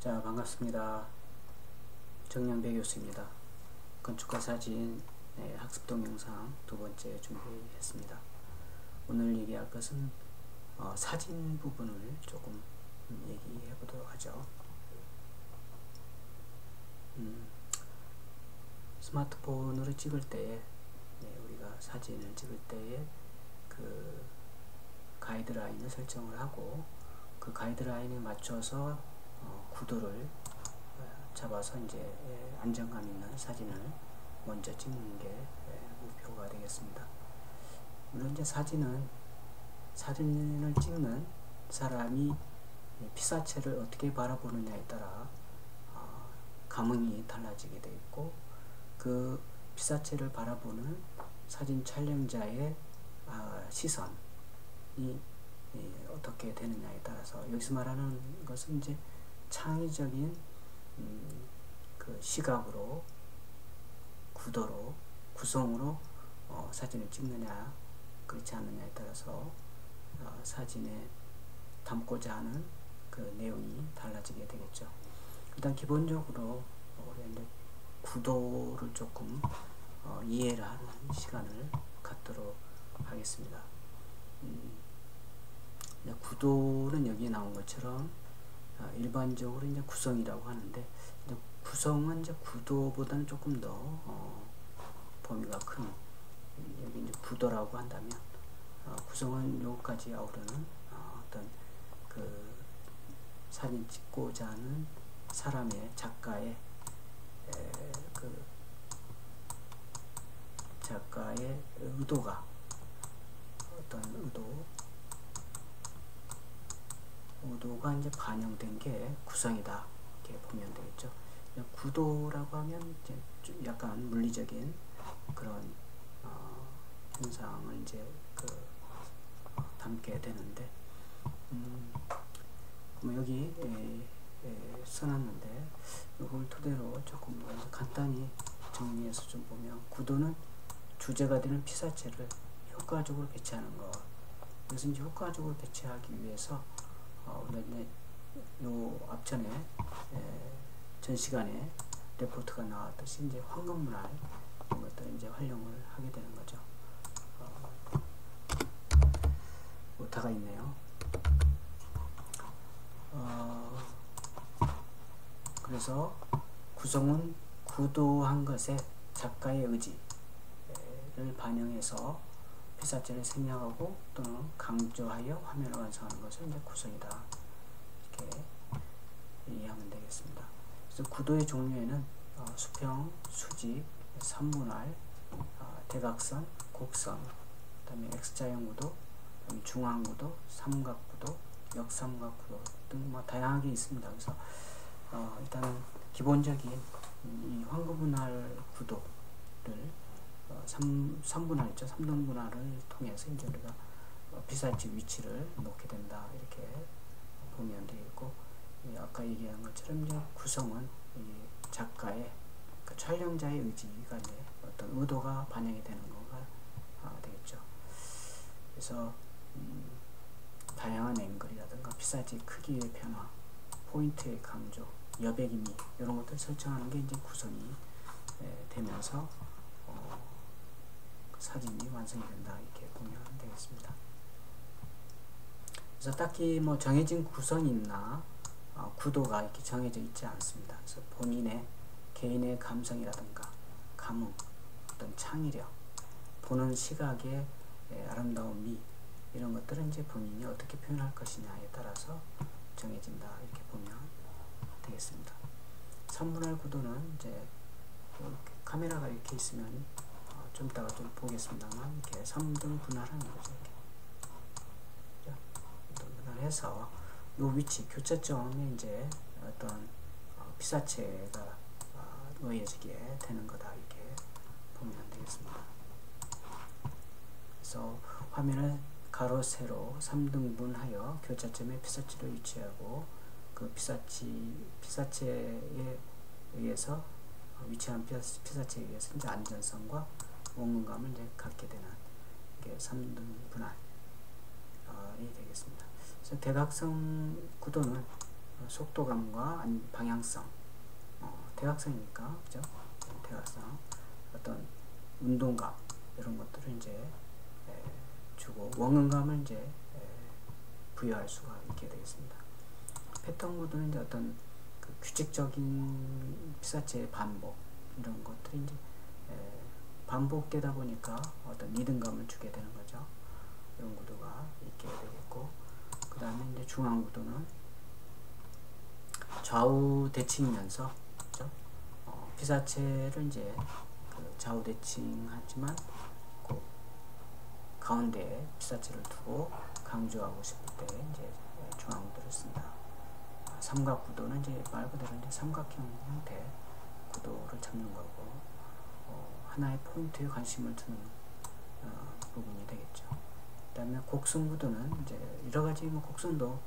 자, 반갑습니다. 정영배 교수입니다. 건축과 사진 학습 동영상 두 번째 준비했습니다. 오늘 얘기할 것은 사진 부분을 조금 얘기해 보도록 하죠. 스마트폰으로 찍을 때에 우리가 사진을 찍을 때에 그 가이드라인을 설정을 하고 그 가이드라인에 맞춰서 구도를 잡아서 이제 안정감 있는 사진을 먼저 찍는 게 목표가 되겠습니다. 물론 이제 사진을 찍는 사람이 피사체를 어떻게 바라보느냐에 따라 감흥이 달라지게 되어 있고, 그 피사체를 바라보는 사진 촬영자의 시선이 어떻게 되느냐에 따라서, 여기서 말하는 것은 이제 창의적인 그 시각으로, 구도로, 구성으로 사진을 찍느냐 그렇지 않느냐에 따라서 사진에 담고자 하는 그 내용이 달라지게 되겠죠. 일단 기본적으로 우리 이제 구도를 조금 이해를 하는 시간을 갖도록 하겠습니다. 구도는 여기 나온 것처럼 일반적으로 이제 구성이라고 하는데, 이제 구성은 이제 구도보다는 조금 더 범위가 큰, 여기 이제 구도라고 한다면 구성은 요까지 아우르는 어떤 그 사진 찍고자 하는 사람의, 작가의 작가의 의도가, 어떤 의도가 이제 반영된 게 구성이다 이렇게 보면 되겠죠. 구도라고 하면 이제 좀 약간 물리적인 그런 현상을 이제 담게 되는데, 여기 써놨는데 이걸 토대로 조금 간단히 정리해서 좀 보면, 구도는 주제가 되는 피사체를 효과적으로 배치하는 것. 그래서 이제 효과적으로 배치하기 위해서 요 앞전에 전 시간에 레포트가 나왔듯이 이제 황금문화 이런 것들을 이제 활용을 하게 되는 거죠. 오타가 있네요. 그래서 구성은 구도한 것에 작가의 의지를 반영해서 피사체를 생략하고 또는 강조하여 화면을 완성하는 것을 이제 구성이다 이렇게 이해하면 되겠습니다. 그래서 구도의 종류에는 수평, 수직, 삼분할, 대각선, 곡선, 그다음에 X자형 구도, 그다음에 중앙 구도, 삼각 구도, 역삼각 구도 등 다양하게 있습니다. 그래서 일단은 기본적인 이 황금분할 구도를 3분할 있죠. 3등분할을 통해서 이제 우리가 피사체 위치를 놓게 된다 이렇게 보면 되겠고, 아까 얘기한 것처럼 이제 구성은 이 작가의, 그 촬영자의 의지가 이제 어떤 의도가 반영이 되는 거가 되겠죠. 그래서 다양한 앵글이라든가 피사체 크기의 변화, 포인트의 강조, 여백의 미 이런 것들 설정하는 게 이제 구성이 되면서 사진이 완성이 된다 이렇게 보면 되겠습니다. 그래서 딱히 뭐 정해진 구성이 있나 구도가 이렇게 정해져 있지 않습니다. 그래서 본인의 개인의 감성이라든가 감흥, 어떤 창의력, 보는 시각의 아름다운 미 이런 것들은 이제 본인이 어떻게 표현할 것이냐에 따라서 정해진다 이렇게 보면 되겠습니다. 3분할 구도는 이제 카메라가 이렇게 있으면 좀 이따가 좀 보겠습니다만, 이렇게 3등 분할하는 거죠. 이렇게 3등 분할해서 요 위치 교차점에 이제 어떤 피사체가 놓여지게 되는 거다 이렇게 보면 되겠습니다. 그래서 화면을 가로 세로 3등분하여 교차점에 피사체를 위치하고, 그 피사체에 의해서 위치한 피사체에 의해서 이제 안전성과 원근감을 이제 갖게 되는 게 3등 분할이 되겠습니다. 그래서 대각선 구도는 속도감과 방향성, 대각선이니까, 그죠? 대각선, 어떤 운동감 이런 것들을 이제 주고 원근감을 이제 부여할 수가 있게 되겠습니다. 패턴 구도는 이제 어떤 그 규칙적인 피사체의 반복 이런 것들이 이제 반복되다 보니까 어떤 리듬감을 주게 되는 거죠. 이런 구도가 있게 되겠고, 그 다음에 이제 중앙 구도는 좌우 대칭이면서, 그렇죠? 피사체를 이제 그 좌우 대칭하지만 그 가운데에 피사체를 두고 강조하고 싶을 때 이제 중앙 구도를 씁니다. 삼각 구도는 이제 말 그대로 이제 삼각형 형태 구도를 잡는 거고, 하나의 포인트에 관심을 두는 부분이 되겠죠. 그 다음에 곡선 구도는 이제 여러 가지 곡선도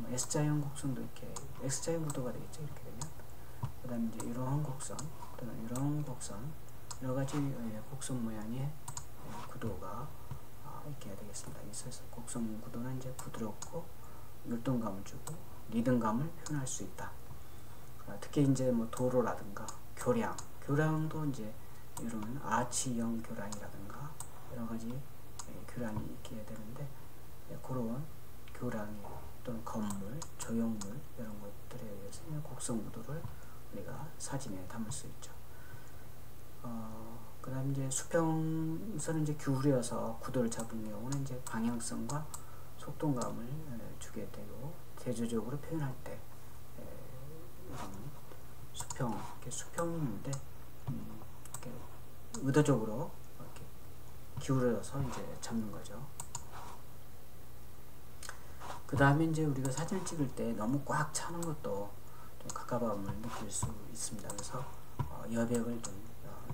S자형 곡선도 이렇게 X자형 구도가 되겠죠. 이렇게 되면 그 다음에 이제 이러한 곡선 또는 이러한 곡선 여러 가지 곡선 모양의 구도가 있게 되겠습니다. 있어서 곡선 구도는 이제 부드럽고 율동감을 주고 리듬감을 표현할 수 있다. 특히 이제 뭐 도로라든가 교량도 이제 이런 아치형 교량이라든가 여러 가지 교량이 있게 되는데, 그런 교량 또는 건물, 조형물 이런 것들에 의해서 곡선 구도를 우리가 사진에 담을 수 있죠. 그 다음 이제 수평선은 이제 기울여서 구도를 잡은 경우는 이제 방향성과 속동감을 주게 되고, 대조적으로 표현할 때 수평이 있는데 이렇게 의도적으로 이렇게 기울여서 이제 잡는 거죠. 그 다음에 이제 우리가 사진을 찍을 때 너무 꽉 차는 것도 좀 갑갑함을 느낄 수 있습니다. 그래서 여백을 좀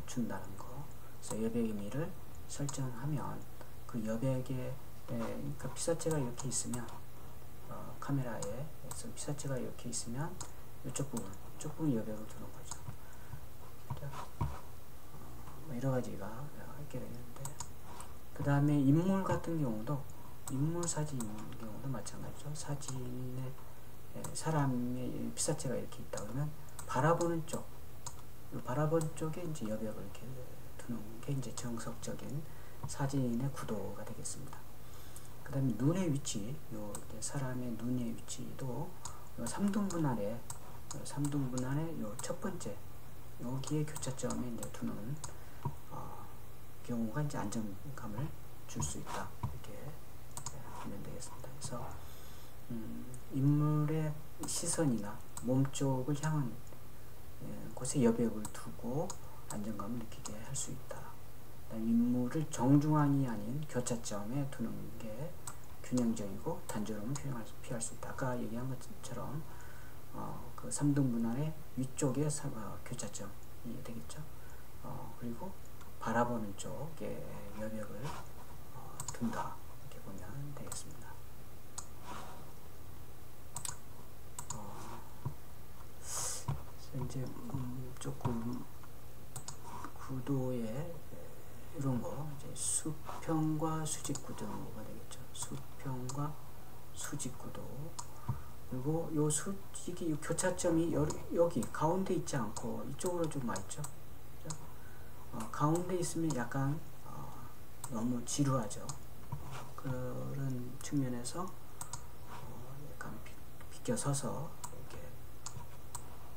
준다는 거. 그래서 여백의 미를 설정하면 그 여백에 그러니까 피사체가 이렇게 있으면 카메라에 피사체가 이렇게 있으면 이쪽 부분 여백을 두는 거죠. 여러 가지가 있게 되는데, 그 다음에 인물 같은 경우도 인물 사진 경우도 마찬가지죠. 사진에 사람의 피사체가 이렇게 있다 그러면 바라보는 쪽에 이제 여백을 이렇게 두는 게 이제 정석적인 사진의 구도가 되겠습니다. 그 다음에 눈의 위치, 사람의 눈의 위치도 요 3등분 아래 요 첫 번째 여기에 교차점에 이제 두는 경우가 이제 안정감을 줄 수 있다. 이렇게 하면 되겠습니다. 그래서 인물의 시선이나 몸 쪽을 향한 곳에 여백을 두고 안정감을 느끼게 할 수 있다. 인물을 정중앙이 아닌 교차점에 두는 게 균형적이고 단조로움을 피할 수 있다. 아까 얘기한 것처럼 그 3등분 안에 위쪽에 교차점이 되겠죠. 그리고 바라보는 쪽에 여백을 둔다. 이렇게 보면 되겠습니다. 이제 조금 구도에 이런 거 이제 수평과 수직 구도가 되겠죠. 수평과 수직 구도. 그리고 요 수직이 교차점이 여기 가운데 있지 않고 이쪽으로 좀 와 있죠. 가운데 있으면 약간 너무 지루하죠. 그런 측면에서 약간 비껴 서서 이렇게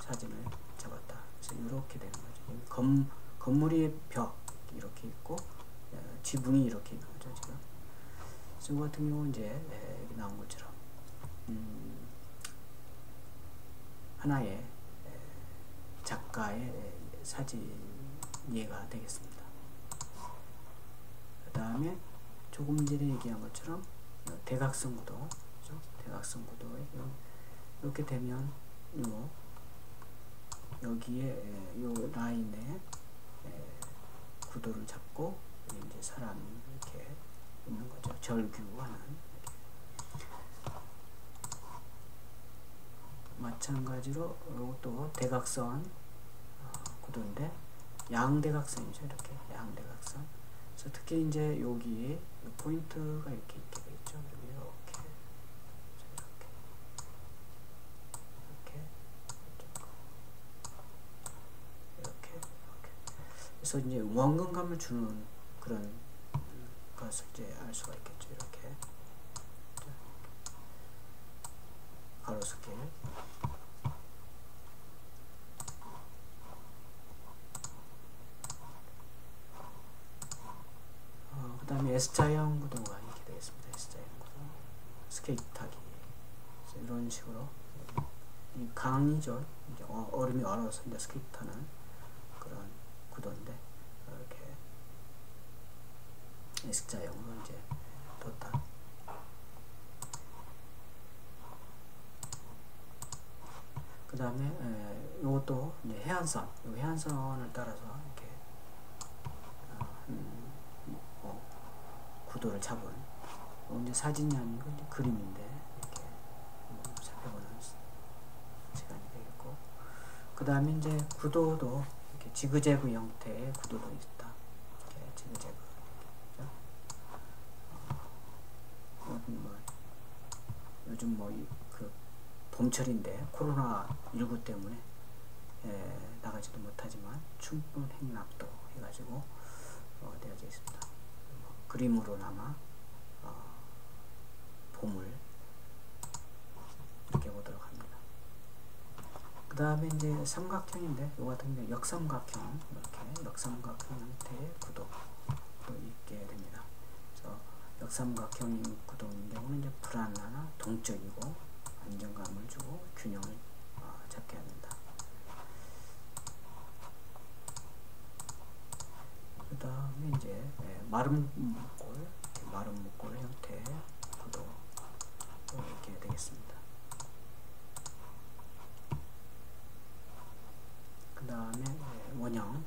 사진을 잡았다. 그래서 이렇게 되는 거죠. 건물이 벽 이렇게 있고 지붕이 이렇게 있는 거죠. 지금 이거 같은 경우 이제 여기 나온 것처럼 하나의 작가의 사진 예가 되겠습니다. 그 다음에 조금 전에 얘기한 것처럼 대각선 구도, 그렇죠? 대각선 구도에 이렇게 되면 여기에 요 라인에 구도를 잡고 이제 사람이 이렇게 있는 거죠. 절규하는. 마찬가지로 이것도 대각선 구도인데 양대각선이죠. 이렇게 양대각선. 그래서 특히 이제 여기에 포인트가 이렇게 있게 되겠죠. 이렇게 그래서 이제 원근감을 주는 그런 것을 이제 알 수가 있겠죠. 이렇게 가로수길. 그 다음에 S자형 구도가 이렇게 되겠습니다. S자형 구도. 스케이트 타기. 이런 식으로. 이 강이죠. 이제 얼음이 얼어서 이제 스케이트 타는 그런 구도인데, 이렇게 S자형으로 이제 뒀다. 그 다음에 이것도 이제 해안선, 이 해안선을 따라서 이렇게 구도를 잡은, 이제 사진이 아니고 이제 그림인데 이렇게 살펴보는 시간이 되겠고, 그 다음에 이제 구도도 이렇게 지그재그 형태의 구도도 있다. 이렇게 지그재그. 요즘 그 봄철인데 코로나19 때문에 나가지도 못하지만 춘분 행락도 해가지고 되어져 있습니다. 그림으로나마 봄을 느껴보도록 합니다. 그 다음에 이제 삼각형인데, 요 같은 경우 역삼각형, 이렇게 역삼각형 형태의 구도도 있게 됩니다. 그래서 역삼각형 구도인 경우는 이제 불안하나 동적이고 안정감을 주고 균형을 잡게 합니다. 그 다음에 이제 마름 목골 형태의 구도 이렇게 되겠습니다. 그 다음에 원형,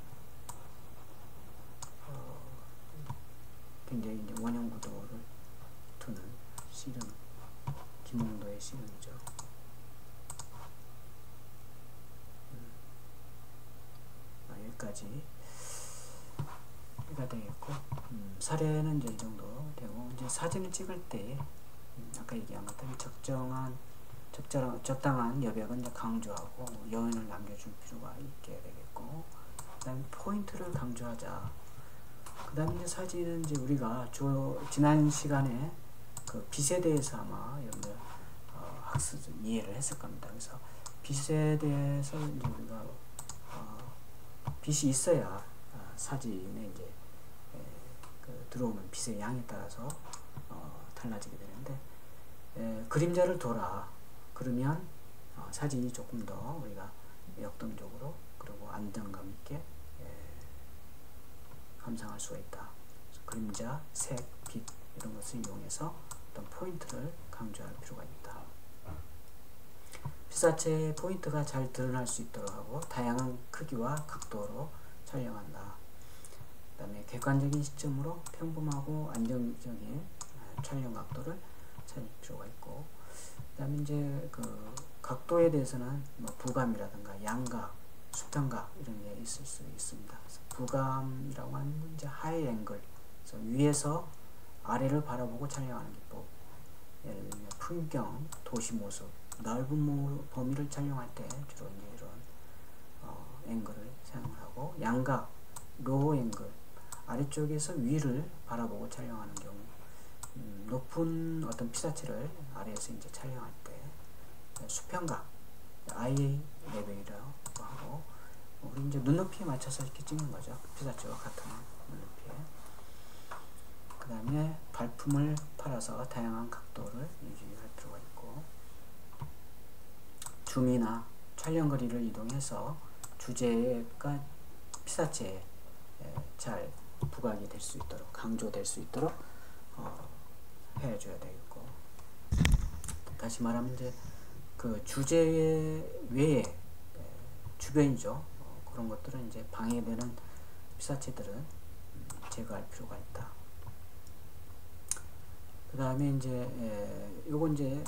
굉장히 이제 원형 구도를 두는 씨름, 김홍도의 씨름이죠. 여기까지가 되겠고, 사례는 이제 이 정도 되고, 이제 사진을 찍을 때 아까 얘기한 것처럼 적당한 여백은 이제 강조하고 여운을 남겨줄 필요가 있게 되겠고, 그다음에 포인트를 강조하자. 그다음에 이제 사진은 이제 우리가 지난 시간에 그 빛에 대해서 아마 여러분들 학습 이해를 했을 겁니다. 그래서 빛에 대해서 이제 우리가 빛이 있어야 사진에 이제 들어오는 빛의 양에 따라서 달라지게 되는데, 그림자를 둬라. 그러면 사진이 조금 더 우리가 역동적으로 그리고 안정감 있게 감상할 수가 있다. 그림자, 색, 빛 이런 것을 이용해서 어떤 포인트를 강조할 필요가 있다. 피사체의 포인트가 잘 드러날 수 있도록 하고 다양한 크기와 각도로 촬영한다. 그 다음에 객관적인 시점으로 평범하고 안정적인 촬영 각도를 찾을 필요가 있고, 그 다음에 이제 그 각도에 대해서는 뭐 부감이라든가 양각, 수평각 이런 게 있을 수 있습니다. 그래서 부감이라고 하는 건 이제 하이 앵글, 그래서 위에서 아래를 바라보고 촬영하는 기법. 예를 들면 풍경, 도시 모습, 넓은 범위를 촬영할 때 주로 이제 이런 앵글을 사용을 하고, 양각, 로우 앵글, 아래쪽에서 위를 바라보고 촬영하는 경우, 높은 어떤 피사체를 아래에서 이제 촬영할 때 수평각, 아이 레벨이라고 하고, 우리 이제 눈높이에 맞춰서 이렇게 찍는 거죠. 피사체와 같은 눈높이에. 그 다음에 발품을 팔아서 다양한 각도를 유지할 필요가 있고, 줌이나 촬영 거리를 이동해서 주제가 피사체에 잘 부각이 될 수 있도록, 강조될 수 있도록 해줘야 되겠고, 다시 말하면 이제 그 주제 외에 주변이죠. 그런 것들은 이제 방해되는 피사체들은 제거할 필요가 있다. 그 다음에 이제 요건 이제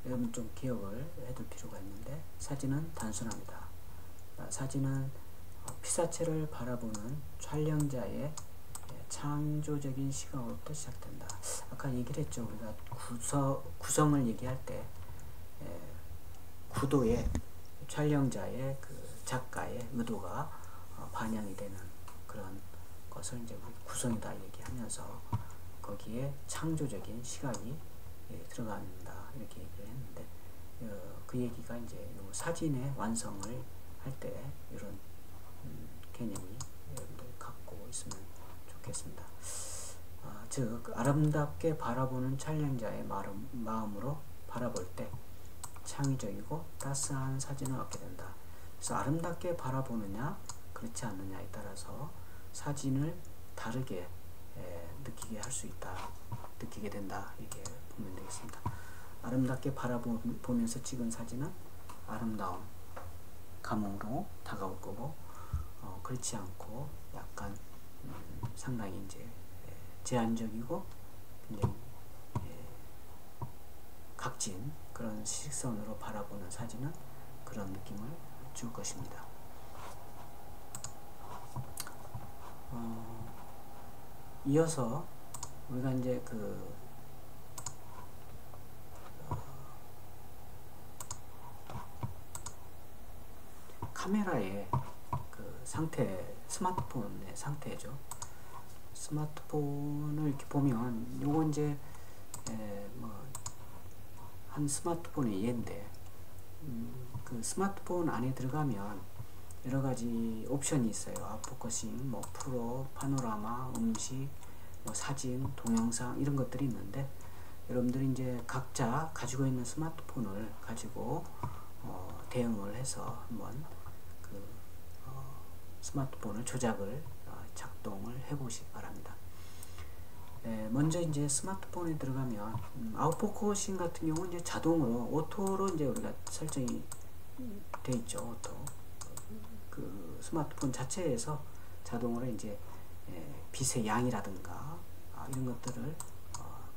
여러분 좀 기억을 해둘 필요가 있는데, 사진은 단순합니다. 사진은 피사체를 바라보는 촬영자의 창조적인 시각으로부터 시작된다. 아까 얘기를 했죠. 우리가 구성을 얘기할 때 구도에 촬영자의 그 작가의 의도가 반영이 되는 그런 것을 이제 구성이다 얘기하면서 거기에 창조적인 시각이 들어간다 이렇게 얘기를 했는데 그 얘기가 이제 요 사진의 완성을 할 때 이런 개념이 여러분들 갖고 있으면 좋겠습니다. 즉 아름답게 바라보는 촬영자의 마음으로 바라볼 때 창의적이고 따스한 사진을 얻게 된다. 그래서 아름답게 바라보느냐 그렇지 않느냐에 따라서 사진을 다르게 느끼게 할 수 있다, 느끼게 된다 이렇게 보면 되겠습니다. 아름답게 바라보면서 찍은 사진은 아름다운 감흥으로 다가올 거고 그렇지 않고 약간 상당히 이제 제한적이고 굉장히 각진 그런 시선으로 바라보는 사진은 그런 느낌을 줄 것입니다. 이어서 우리가 이제 카메라의 그 상태, 스마트폰의 상태죠. 스마트폰을 이렇게 보면 요거 이제 한 스마트폰의 예인데 그 스마트폰 안에 들어가면 여러 가지 옵션이 있어요. 아웃포커싱, 뭐 프로, 파노라마, 음식, 뭐 사진, 동영상 이런 것들이 있는데 여러분들이 이제 각자 가지고 있는 스마트폰을 가지고 대응을 해서 한번 그 스마트폰을 조작을 작동을 해보시기 바랍니다. 먼저 이제 스마트폰에 들어가면 아웃포커싱 같은 경우는 이제 자동으로 오토로 이제 우리가 설정이 돼 있죠. 오토. 그 스마트폰 자체에서 자동으로 이제 빛의 양이라든가 이런 것들을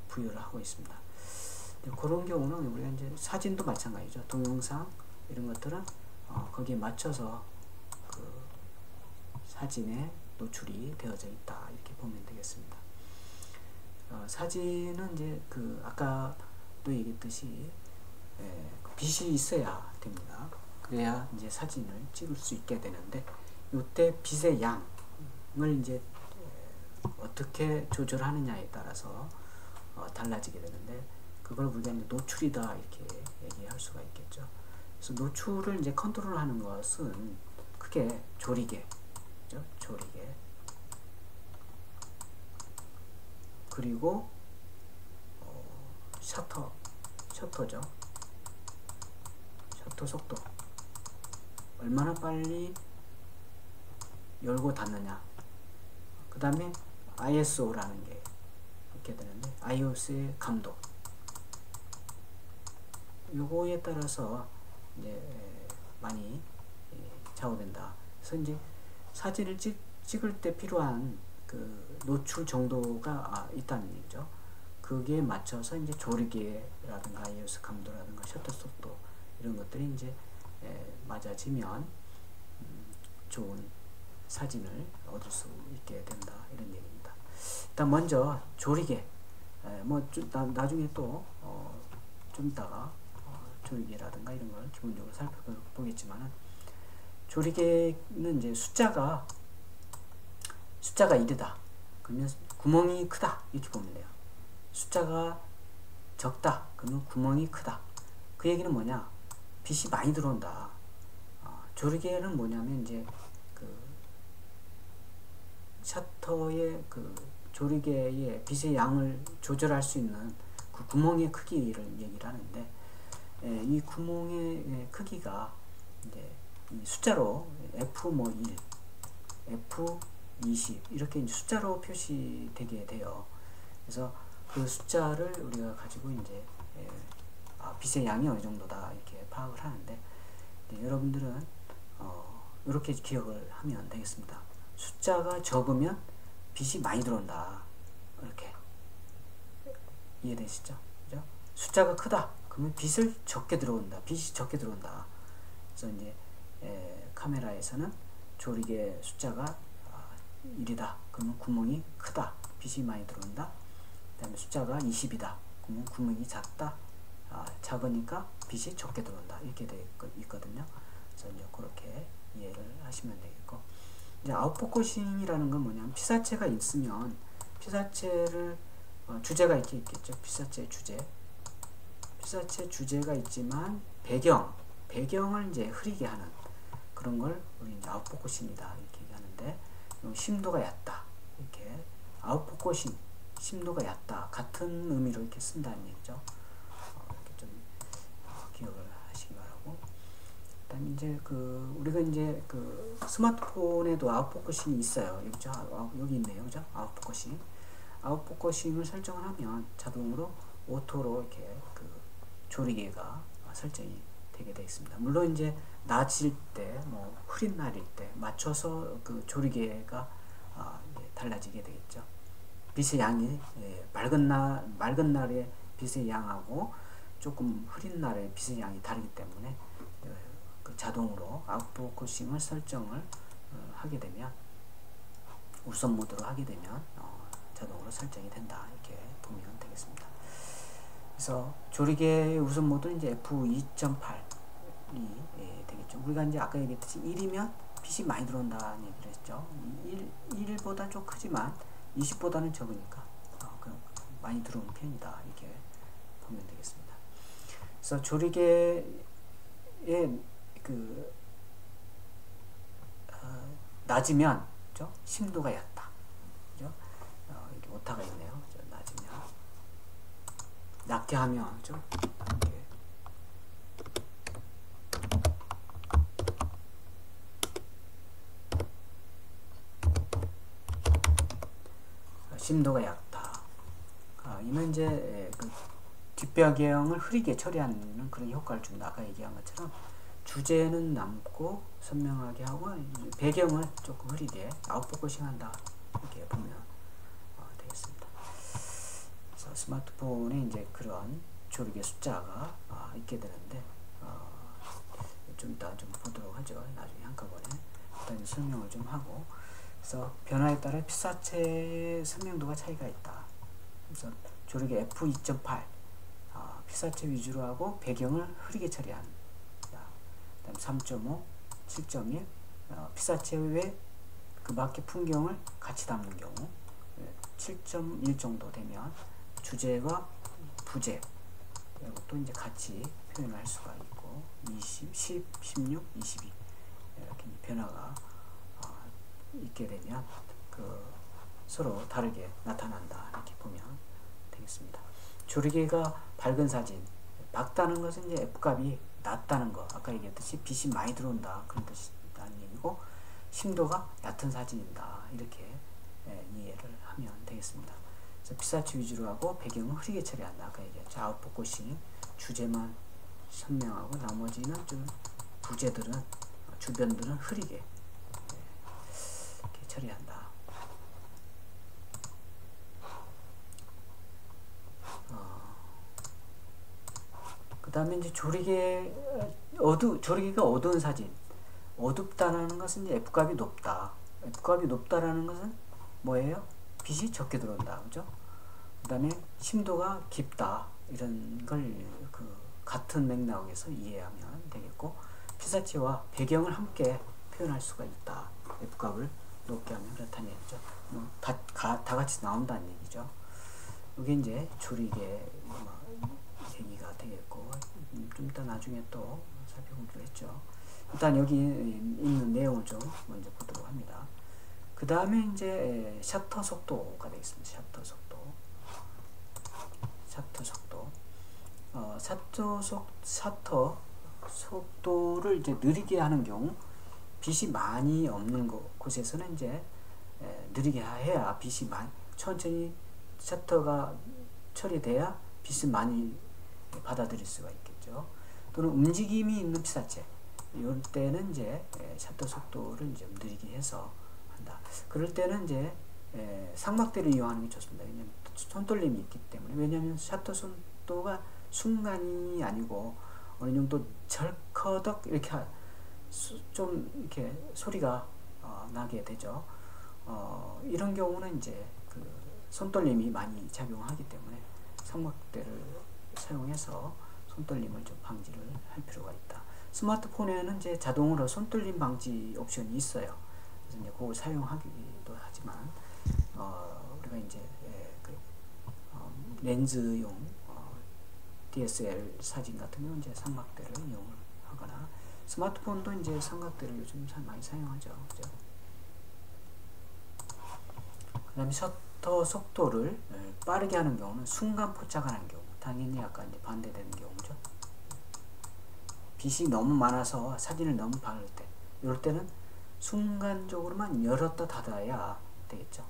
부여를 하고 있습니다. 그런 경우는 우리가 이제 사진도 마찬가지죠. 동영상 이런 것들은 거기에 맞춰서 그 사진에 노출이 되어져 있다 이렇게 보면 되겠습니다. 사진은 이제 그 아까도 얘기했듯이 빛이 있어야 됩니다. 그래야 이제 사진을 찍을 수 있게 되는데 이때 빛의 양을 이제 어떻게 조절하느냐에 따라서 달라지게 되는데 그걸 우리가 이제 노출이다 이렇게 얘기할 수가 있겠죠. 그래서 노출을 이제 컨트롤하는 것은 크게 조리개, 그죠? 조리개 그리고 셔터죠. 셔터 속도 얼마나 빨리 열고 닫느냐. 그 다음에 ISO라는 게 있게 되는데 ISO의 감도 요거에 따라서 이제 많이 좌우된다. 그래서 이제 사진을 찍을 때 필요한 그 노출 정도가 있다는 얘기죠. 거기에 맞춰서 이제 조리개라든가 ISO 감도라든가 셔터 속도 이런 것들이 이제 맞아지면 좋은 사진을 얻을 수 있게 된다 이런 얘기입니다. 일단 먼저 조리개 나중에 또 좀 이따가 조리개라든가 이런 걸 기본적으로 살펴보겠지만은 조리개는 이제 숫자가 1이다. 그러면 구멍이 크다 이렇게 보면 돼요. 숫자가 적다. 그러면 구멍이 크다. 그 얘기는 뭐냐? 빛이 많이 들어온다. 조리개는 뭐냐면 이제 그 셔터의 그 조리개의 빛의 양을 조절할 수 있는 그 구멍의 크기를 얘기를 하는데 이 구멍의 크기가 이제 이 숫자로 F1, F20 이렇게 이제 숫자로 표시되게 돼요. 그래서 그 숫자를 우리가 가지고 이제 빛의 양이 어느 정도다 이렇게 파악을 하는데 여러분들은 이렇게 기억을 하면 되겠습니다. 숫자가 적으면 빛이 많이 들어온다. 이렇게 이해되시죠? 그죠? 숫자가 크다. 그러면 빛이 적게 들어온다. 그래서 이제 카메라에서는 조리개 숫자가 1이다. 그러면 구멍이 크다. 빛이 많이 들어온다. 그 다음에 숫자가 20이다. 그러면 구멍이 작다. 작으니까 빛이 적게 들어온다. 이렇게 되어 있거든요. 그래서 이제 그렇게 이해를 하시면 되겠고, 이제 이제 아웃포커싱이라는 건 뭐냐면 피사체가 있으면 피사체를 주제가 이렇게 있겠죠. 피사체 주제가 있지만 배경을 이제 흐리게 하는 그런 걸 우리 이제 아웃포커싱이다 이렇게 얘기하는데, 심도가 얕다 이렇게 아웃포커싱 심도가 얕다 같은 의미로 이렇게 쓴다는 얘기죠. 이렇게 좀 기억을 하시기 바라고. 그다음에 이제 우리가 이제 스마트폰에도 아웃포커싱이 있어요. 여기 있네요, 그죠? 아웃포커싱을 설정을 하면 자동으로 오토로 이렇게 조리개가 설정이 되게 되어 있습니다. 물론 이제 낮일 때, 뭐 흐린 날일 때 맞춰서 조리개가 달라지게 되겠죠. 빛의 양이 맑은 날에 빛의 양하고 조금 흐린 날에 빛의 양이 다르기 때문에 자동으로 아웃포커싱을 설정을 하게 되면, 우선 모드로 하게 되면 자동으로 설정이 된다 이렇게 보면 되겠습니다. 그래서 조리개의 우선 모드는 이제 f2.8이 되겠죠. 우리가 이제 아까 얘기했듯이 1이면 빛이 많이 들어온다는 얘기를 했죠. 1보다 좀 크지만 20보다는 적으니까 많이 들어오는 편이다 이렇게 보면 되겠습니다. 그래서 조리개의 낮으면, 그죠? 심도가 얕다, 그죠? 이렇게 오타가 있네요. 낮으면, 낮게 하면, 그죠? 이렇게. 심도가 얕다. 이는 이제 뒷배경을 흐리게 처리하는 그런 효과를 준다. 아까 얘기한 것처럼 주제는 남고 선명하게 하고 배경을 조금 흐리게 아웃포커싱 한다 이렇게 보면 되겠습니다. 그래서 스마트폰에 이제 그런 조리개 숫자가 있게 되는데, 좀 이따 좀 보도록 하죠. 나중에 한꺼번에 일단 설명을 좀 하고. 그래서 변화에 따라 피사체의 선명도가 차이가 있다. 그래서 조리개 f2.8 피사체 위주로 하고 배경을 흐리게 처리한, 그다음 3.5, 7.1 피사체 외 그 밖의 풍경을 같이 담는 경우, 7.1 정도 되면 주제와 부제 이것도 이제 같이 표현할 수가 있고, 20, 10, 16, 22 이렇게 변화가 있게 되면 서로 다르게 나타난다 이렇게 보면 되겠습니다. 조리개가 밝은 사진, 밝다는 것은 이제 F값이 낮다는 거, 아까 얘기했듯이 빛이 많이 들어온다 그런 뜻이라는 얘기고, 심도가 얕은 사진이다 이렇게 이해를 하면 되겠습니다. 그래서 피사체 위주로 하고 배경을 흐리게 처리한다. 아까 얘기했죠. 아웃포커싱 주제만 선명하고 나머지는 좀 부제들은, 주변들은 흐리게 이렇게 처리한다. 그 다음에 이제 조리개가 어두운 사진, 어둡다는 것은 이제 F값이 높다. F값이 높다라는 것은 뭐예요? 빛이 적게 들어온다, 그죠? 그 다음에 심도가 깊다, 이런 걸 같은 맥락에서 이해하면 되겠고, 피사체와 배경을 함께 표현할 수가 있다. F값을 높게 하면 그렇다는 얘기죠. 다 같이 나온다는 얘기죠. 이게 이제 조리개 얘기가 되겠고, 좀 이따 나중에 또 살펴보기로 했죠. 일단 여기 있는 내용을 좀 먼저 보도록 합니다. 그 다음에 이제 셔터 속도가 되겠습니다. 셔터 속도를 이제 느리게 하는 경우, 빛이 많이 없는 곳에서는 이제 느리게 해야 빛이 천천히 셔터가 처리돼야 빛을 많이 받아들일 수가 있겠죠. 또는 움직임이 있는 피사체, 이럴 때는 이제 셔터 속도를 이제 느리게 해서 한다. 그럴 때는 이제 상막대를 이용하는 게 좋습니다. 왜냐하면 손떨림이 있기 때문에. 왜냐하면 셔터 속도가 순간이 아니고 어느 정도 절커덕 이렇게 좀 이렇게 소리가 나게 되죠. 이런 경우는 이제 손떨림이 많이 작용하기 때문에 상막대를 사용해서 손떨림을 좀 방지를 할 필요가 있다. 스마트폰에는 이제 자동으로 손떨림 방지 옵션이 있어요. 그래서 이제 그걸 사용하기도 하지만 우리가 이제 렌즈용 DSL 사진 같은 경우는 이제 삼각대를 이용을 하거나 스마트폰도 이제 삼각대를 요즘 많이 사용하죠. 그죠? 그 다음에 셔터 속도를 빠르게 하는 경우는 순간 포착하는 경우, 당연히 아까 이제 반대되는 경우죠. 빛이 너무 많아서 사진을 너무 바를 때, 이럴 때는 순간적으로만 열었다 닫아야 되겠죠.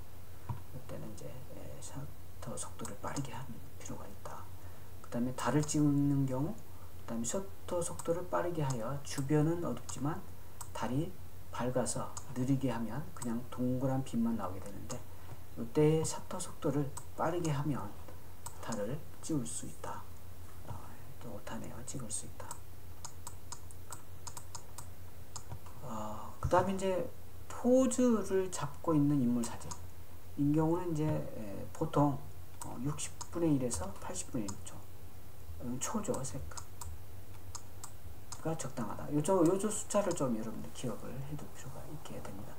이때는 이제 셔터 속도를 빠르게 하는 필요가 있다. 그 다음에 달을 찍는 경우, 그 다음에 셔터 속도를 빠르게 하여 주변은 어둡지만 달이 밝아서 느리게 하면 그냥 동그란 빛만 나오게 되는데, 이때 셔터 속도를 빠르게 하면 달을 찍을 수 있다. 또 오타네요. 찍을 수 있다. 그 다음에 이제 포즈를 잡고 있는 인물 사진. 이 경우는 이제 보통 60분의 1에서 80분의 1초. 초죠. 세크가 적당하다. 요조 숫자를 좀 여러분들 기억을 해둘 필요가 있게 됩니다.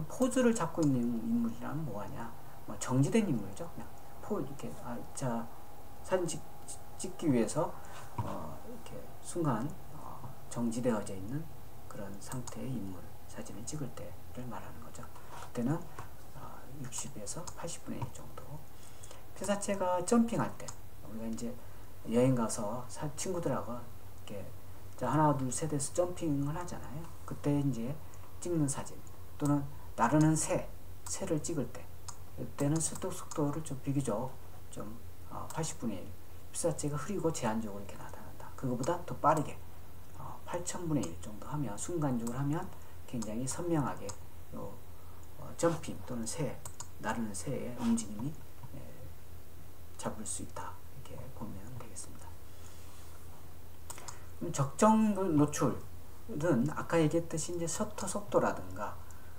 포즈를 잡고 있는 인물이란 뭐하냐? 정지된 인물이죠. 그냥 이렇게 자 사진 찍기 위해서 이렇게 순간 정지되어져 있는 그런 상태의 인물 사진을 찍을 때를 말하는 거죠. 그때는 60에서 80분의 1 정도. 피사체가 점핑할 때, 우리가 이제 여행 가서 친구들하고 이렇게 자 하나 둘 셋 해서 점핑을 하잖아요. 그때 이제 찍는 사진, 또는 나르는 새를 찍을 때, 이때는 셔터 속도를 좀 비교적 좀 80분의 1, 피사체가 흐리고 제한적으로 이렇게 나타난다. 그거보다 더 빠르게 8000분의 1 정도 하면, 순간적으로 하면 굉장히 선명하게 점핑 또는 나르는 새의 움직임이 잡을 수 있다. 이렇게 보면 되겠습니다. 적정 노출은 아까 얘기했듯이 이제 셔터 속도라든가,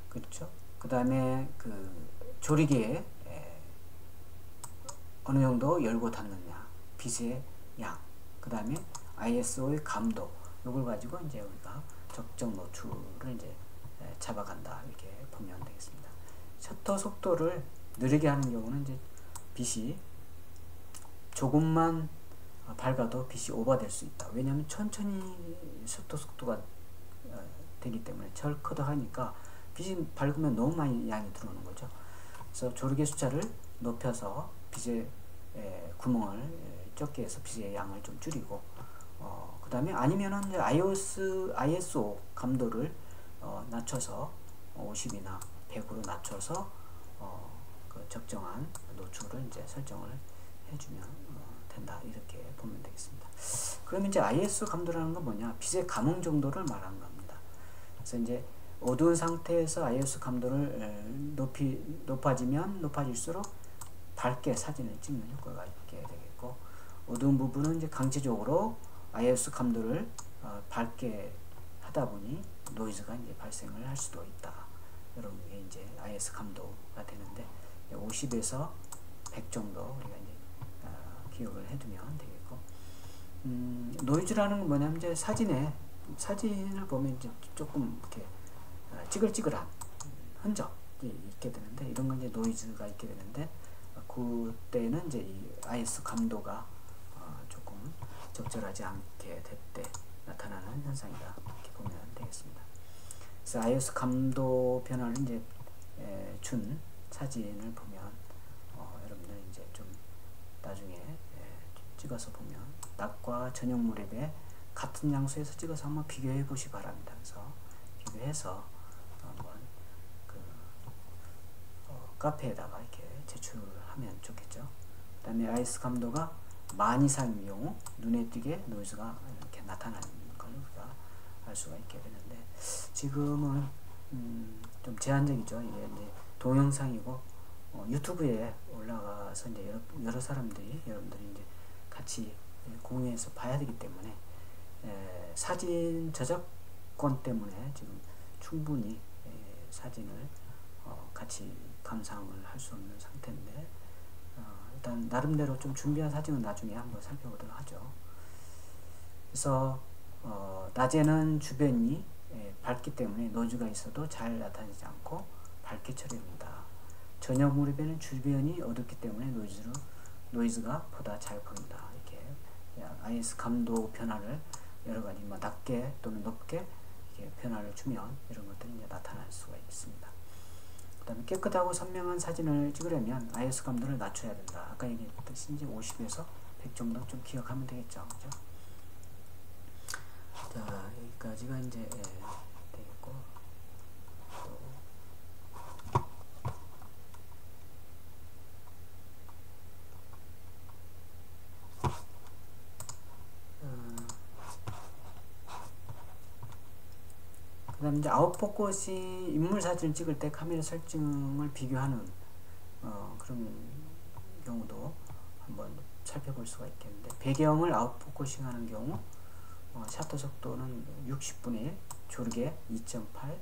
그렇죠? 그 다음에 그 조리개에 어느 정도 열고 닫느냐, 빛의 양, 그 다음에 ISO의 감도, 이걸 가지고 이제 우리가 적정 노출을 이제 잡아간다. 이렇게 보면 되겠습니다. 셔터 속도를 느리게 하는 경우는 이제 빛이 조금만 밝아도 빛이 오버될 수 있다. 왜냐하면 천천히 셔터 속도가 되기 때문에 철커더 하니까 빛이 밝으면 너무 많이 양이 들어오는 거죠. 그래서 조리개 숫자를 높여서 빛의 구멍을 적게 해서 빛의 양을 좀 줄이고, 그 다음에 아니면은 이제 ISO 감도를 낮춰서 50이나 100으로 낮춰서 그 적정한 노출을 이제 설정을 해주면 된다. 이렇게 보면 되겠습니다. 그러면 이제 ISO 감도라는 건 뭐냐? 빛의 감응 정도를 말하는 겁니다. 그래서 이제 어두운 상태에서 ISO 감도를 높아지면 높아질수록 밝게 사진을 찍는 효과가 있게 되겠고, 어두운 부분은 이제 강제적으로 ISO 감도를 밝게 하다 보니 노이즈가 이제 발생을 할 수도 있다. 이런 게 이제 ISO 감도가 되는데, 50에서 100 정도 우리가 이제 기억을 해두면 되겠고, 노이즈라는 건 뭐냐면 이제 사진을 보면 이제 조금 이렇게 찌글찌글한 흔적이 있게 되는데, 이런 건 이제 노이즈가 있게 되는데, 그때는 이제 이 ISO 감도가 조금 적절하지 않게 될 때 나타나는 현상이다. 이렇게 보면 되겠습니다. 그래서 ISO 감도 변화를 이제 준 사진을 보면 여러분들 이제 좀 나중에 찍어서 보면 낮과 저녁 무렵에 같은 장소에서 찍어서 한번 비교해 보시 바랍니다. 그래서 비교해서 한번 그 카페에다가 이렇게 제출하면 좋겠죠. 그 다음에 ISO 감도가 많이 사용된 경우 눈에 띄게 노이즈가 이렇게 나타나는 걸 우리가 알 수가 있게 되는데, 지금은 좀 제한적이죠. 이게 이제 동영상이고 유튜브에 올라가서 이제 여러 사람들이 여러분들이 이제 같이 공유해서 봐야 되기 때문에 사진 저작권 때문에 지금 충분히 사진을 같이 감상을 할 수 없는 상태인데, 일단 나름대로 좀 준비한 사진은 나중에 한번 살펴보도록 하죠. 그래서 낮에는 주변이 밝기 때문에 노이즈가 있어도 잘 나타나지 않고 밝게 처리됩니다. 저녁 무렵에는 주변이 어둡기 때문에 노이즈가 보다 잘 보인다. 이렇게 IS 감도 변화를 여러 가지 뭐 낮게 또는 높게 이렇게 변화를 주면 이런 것들이 이제 나타날 수가 있습니다. 그 다음에 깨끗하고 선명한 사진을 찍으려면 IS 감도를 낮춰야 된다. 아까 얘기했듯이 이제 50에서 100 정도 좀 기억하면 되겠죠. 그죠? 자, 여기까지가 이제 되겠고, 그 다음에 이제 아웃포커싱 인물 사진을 찍을 때 카메라 설정을 비교하는 그런 경우도 한번 살펴볼 수가 있겠는데, 배경을 아웃포커싱 하는 경우 셔터 속도는 60분의 1, 조르게 2.8,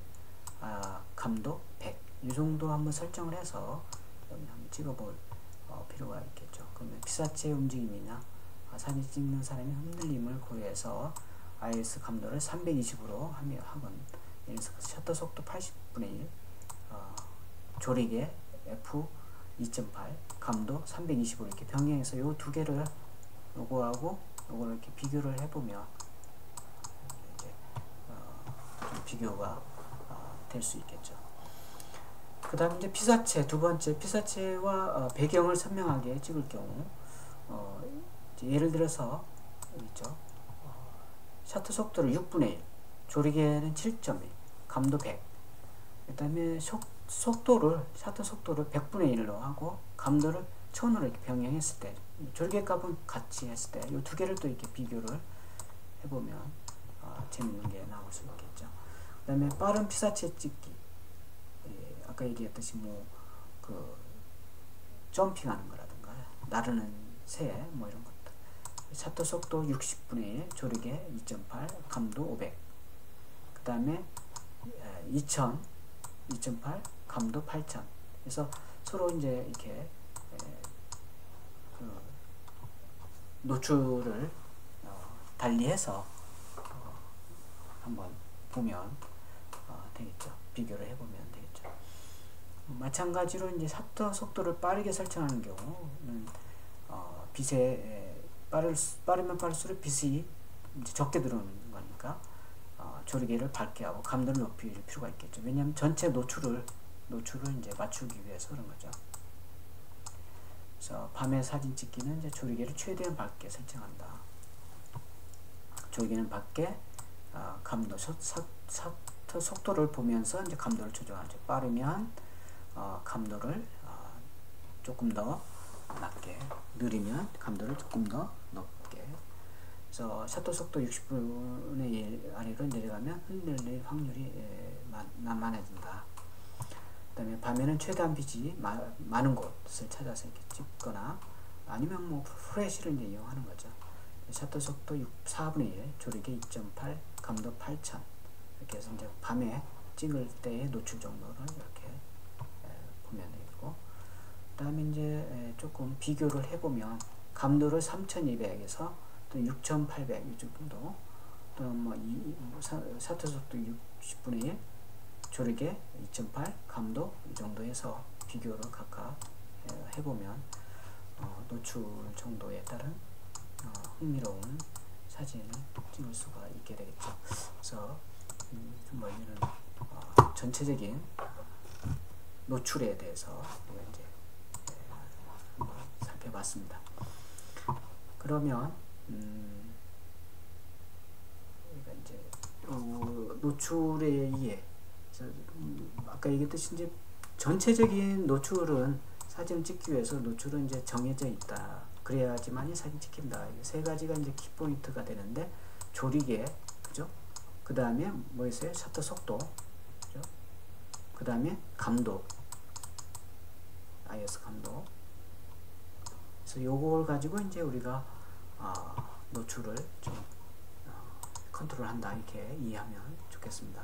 감도 100. 이 정도 한번 설정을 해서 한번 찍어볼 필요가 있겠죠. 그러면 피사체의 움직임이나 사진 찍는 사람의 흔들림을 고려해서 IS 감도를 320으로 하건, 예를 들어서 셔터 속도 80분의 1, 조리개 F 2.8, 감도 320으로 이렇게 변경해서 요 두 개를 요거하고 요거를 이렇게 비교를 해보면 좀 비교가 될 수 있겠죠. 그 다음 이제 피사체, 두 번째 피사체와 배경을 선명하게 찍을 경우 예를 들어서 있죠. 셔터 속도를 6분의 1, 조리개는 7.1, 감도 100. 그 다음에 셔터 속도를 100분의 1로 하고 감도를 1000으로 이렇게 변경했을 때, 조리개 값은 같이 했을 때 이 두 개를 또 이렇게 비교를 해보면 재밌는 게 나올 수 있겠죠. 그 다음에 빠른 피사체 찍기, 아까 얘기했듯이 점핑하는 거라든가 나르는 새 뭐 이런 것들. 셔터 속도 60분의 1, 조리개 2.8, 감도 500. 그 다음에 2000, 2.8, 감도 8000. 그래서 서로 이제 이렇게 노출을 달리해서 한번 보면 되겠죠. 비교를 해보면 되겠죠. 마찬가지로 이제 셔터 속도를 빠르게 설정하는 경우는 빛에 빠르면 빠를수록 빛이 이제 적게 들어오는 거니까 조리개를 밝게 하고 감도를 높일 필요가 있겠죠. 왜냐하면 전체 노출을 이제 맞추기 위해서 그런 거죠. 그래서 밤에 사진 찍기는 이제 조리개를 최대한 밝게 설정한다. 조리개는 밝게, 감도 셔터 속도를 보면서 이제 감도를 조정하죠. 빠르면 감도를 조금 더 낮게, 느리면 감도를 조금 더 높게. 그래서 셔터 속도 60분의 1 아래로 내려가면 흔들릴 확률이 많아진다. 그 다음에 밤에는 최대한 빛이 많은 곳을 찾아서 이렇게 찍거나 아니면 뭐 플래시를 이제 이용하는 거죠. 셔터 속도 4분의 1, 조리개 2.8, 감도 8000. 이렇게 해서 이제 밤에 찍을 때의 노출 정도를 이렇게 보면 되고, 그 다음에 이제 조금 비교를 해보면 감도를 3200에서 또 6800 이 정도, 또 뭐 셔터 속도 60분의 1, 조리개 2.8, 감도 이 정도 해서 비교를 각각 해보면 노출 정도에 따른 흥미로운 사진을 찍을 수가 있게 되겠죠. 그래서 뭐 이런 전체적인 노출에 대해서 이제 한번 살펴봤습니다. 그러면 이제 노출에 의해 아까 얘기했듯이 이제 전체적인 노출은 사진을 찍기 위해서 노출은 이제 정해져 있다. 그래야지만이 사진 찍힌다. 세 가지가 이제 키포인트가 되는데, 조리개, 그죠? 그 다음에 뭐 있어요? 셔터 속도, 그죠? 그 다음에 감도, IS 감도. 그래서 요걸 가지고 이제 우리가 노출을 좀 컨트롤한다, 이렇게 이해하면 좋겠습니다.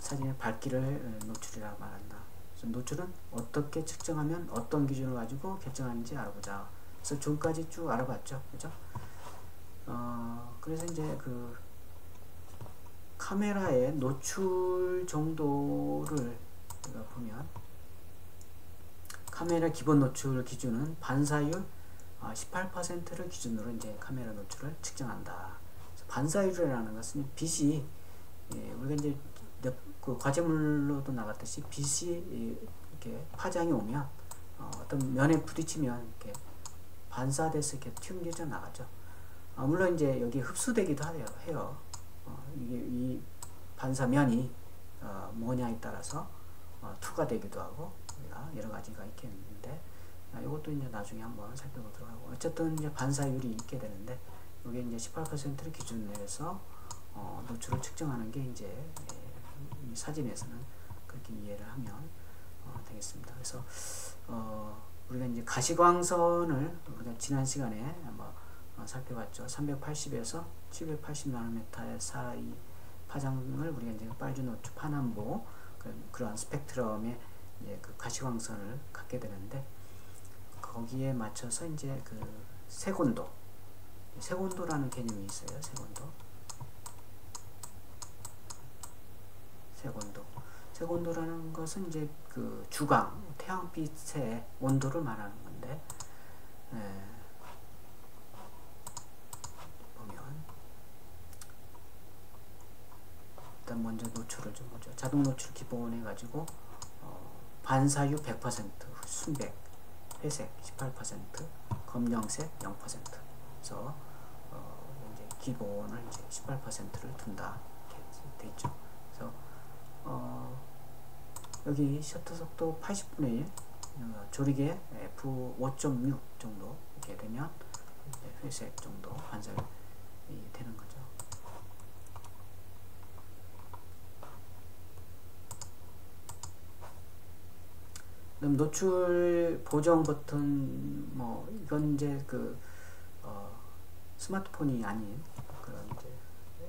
사진의 밝기를 노출이라고 말한다. 노출은 어떻게 측정하면 어떤 기준을 가지고 결정하는지 알아보자. 그래서 지금까지 쭉 알아봤죠, 그죠? 그래서 이제 카메라의 노출 정도를 우리가 보면 카메라 기본 노출 기준은 반사율 18%를 기준으로 이제 카메라 노출을 측정한다. 반사율이라는 것은 빛이 우리가 이제 그 과제물로도 나갔듯이 빛이 이렇게 파장이 오면 어떤 면에 부딪히면 이렇게 반사돼서 이렇게 튕겨져 나가죠. 물론 이제 여기 흡수되기도 해요. 이게 이 반사면이 뭐냐에 따라서 투과되기도 하고 여러 가지가 있겠는데 이것도 이제 나중에 한번 살펴보도록 하고 어쨌든 이제 반사율이 있게 되는데 이게 이제 18%를 기준으로 해서 노출을 측정하는 게 이제 이 사진에서는 그렇게 이해를 하면 되겠습니다. 그래서 우리가 이제 가시광선을 우리가 지난 시간에 한번 살펴봤죠. 380에서 780 나노미터 사이 파장을 우리가 이제 빨주 노출 파남보 그러한 스펙트럼의 이제 그 가시광선을 갖게 되는데 거기에 맞춰서 이제 그 색온도라는 개념이 있어요. 색온도라는 것은 이제 그 주광, 태양빛의 온도를 말하는 건데 보면 일단 먼저 노출을 좀 보죠. 자동 노출 기본 해가지고 반사율 100%, 순백, 회색 18%, 검정색 0%. 그래서 이제 기본을 이제 18%를 둔다 이렇게 돼 있죠. 그래서 여기 셔터 속도 80분의 1, 조리개 f 5.6 정도 이렇게 되면 회색 정도 반사율이 되는 거죠. 그럼 노출 보정 버튼 이건 이제 그 스마트폰이 아닌 그런 이제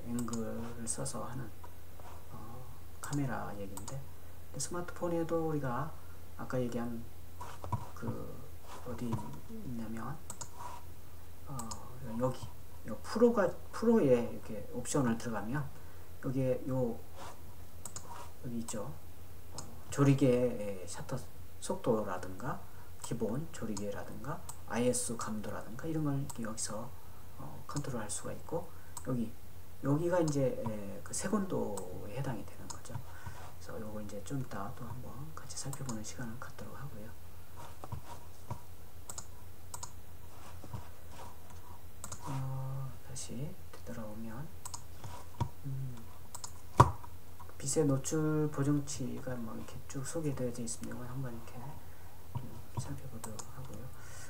앵글을 써서 하는 카메라 얘기인데 스마트폰에도 우리가 아까 얘기한 그 어디 있냐면 여기 프로에 이렇게 옵션을 들어가면 여기에 여기 있죠. 조리개의 셔터 속도라든가 기본 조리개라든가 ISO 감도라든가 이런 걸 여기서 컨트롤할 수가 있고 여기가 이제 그 색온도에 해당이 되는 거죠. 그래서 요거 이제 좀 이따 또 한번 같이 살펴보는 시간을 갖도록 하고요. 다시 되돌아오면 빛의 노출 보정치가 이렇게 쭉 소개되어 있습니다. 이걸 한번 이렇게 살펴보도록 하고요.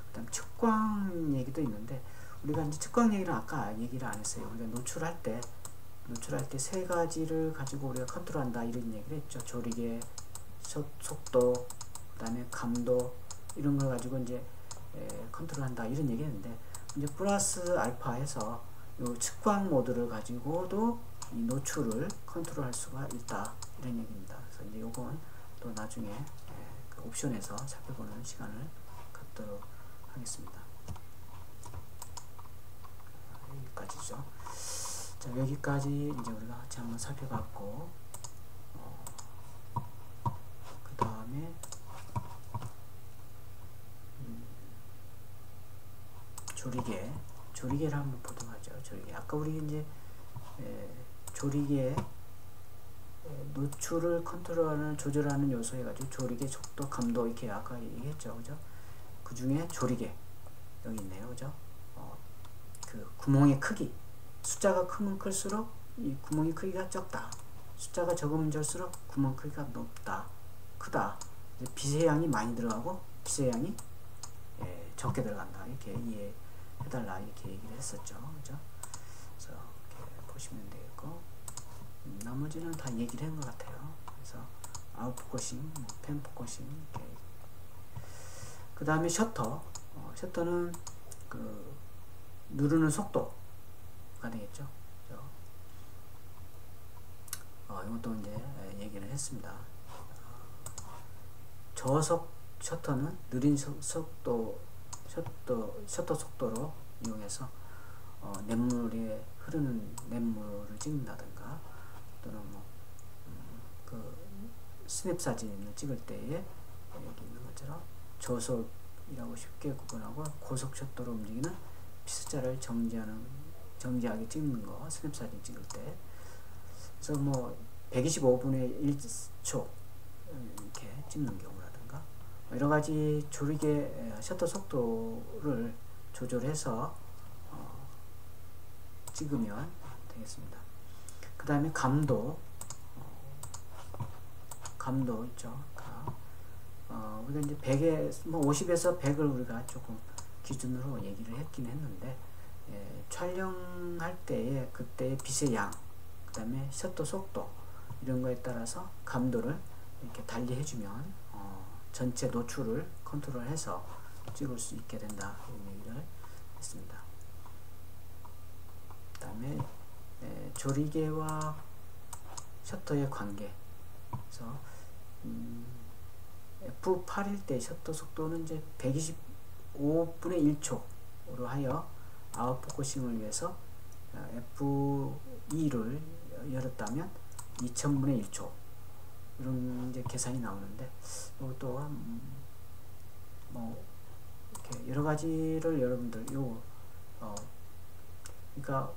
그다음 측광 얘기도 있는데 우리가 이제 측광 얘기를 아까 얘기를 안 했어요. 우리가 노출할 때 세 가지를 가지고 우리가 컨트롤한다 이런 얘기를 했죠. 조리개, 속도, 그다음에 감도 이런 걸 가지고 이제 컨트롤한다 이런 얘기했는데 이제 플러스 알파 해서 요 측광 모드를 가지고도 이 노출을 컨트롤할 수가 있다 이런 얘기입니다. 그래서 이제 요건 또 나중에 그 옵션에서 살펴보는 시간을 갖도록 하겠습니다. 여기까지죠. 자, 여기까지 이제 우리가 같이 한번 살펴봤고 그 다음에 조리개를 한번 보도록 하죠. 조리개. 아까 우리 이제 조리개 노출을 컨트롤하는 조절하는 요소 해가지고 조리개 속도 감도 이렇게 아까 얘기했죠. 그죠? 그 중에 조리개 여기 있네요. 그죠? 그 구멍의 크기 숫자가 크면 클수록 이 구멍의 크기가 적다. 숫자가 적으면 적을수록 구멍 크기가 크다. 빛의 양이 많이 들어가고 빛의 양이 적게 들어간다. 이렇게 이해해달라 이렇게 얘기를 했었죠. 그죠? 그래서 이렇게 보시면 되겠고 나머지는 다 얘기를 한 것 같아요. 그래서 아웃포커싱, 펜포커싱 이렇게. 그 다음에 셔터는 그 누르는 속도가 되겠죠. 이것도 이제 얘기를 했습니다. 저속 셔터는 느린 셔터 속도로 이용해서 흐르는 냇물을 찍는다든가 또는 뭐 그 스냅 사진을 찍을 때에 여기 있는 것처럼 저속이라고 쉽게 구분하고 고속 셔터로 움직이는 피스자를 정지하게 찍는 거, 스냅 사진 찍을 때. 그래서 뭐 125분의 1초 이렇게 찍는 경우라든가 여러 가지 조리개 셔터 속도를 조절해서 찍으면 되겠습니다. 그 다음에 감도 있죠. 우리가 이제 100에 뭐 50에서 100을 우리가 조금 기준으로 얘기를 했긴 했는데, 촬영할 때에 그때의 빛의 양, 그 다음에 셔터 속도 이런 거에 따라서 감도를 이렇게 달리 해주면 전체 노출을 컨트롤해서 찍을 수 있게 된다, 이런 얘기를 했습니다. 그 다음에 조리개와 셔터의 관계. 그래서 F8일 때 셔터 속도는 이제 125분의 1초로 하여 아웃포커싱을 위해서 F2를 열었다면 2000분의 1초 이런 이제 계산이 나오는데, 이것도 뭐 이렇게 여러 가지를 여러분들 그러니까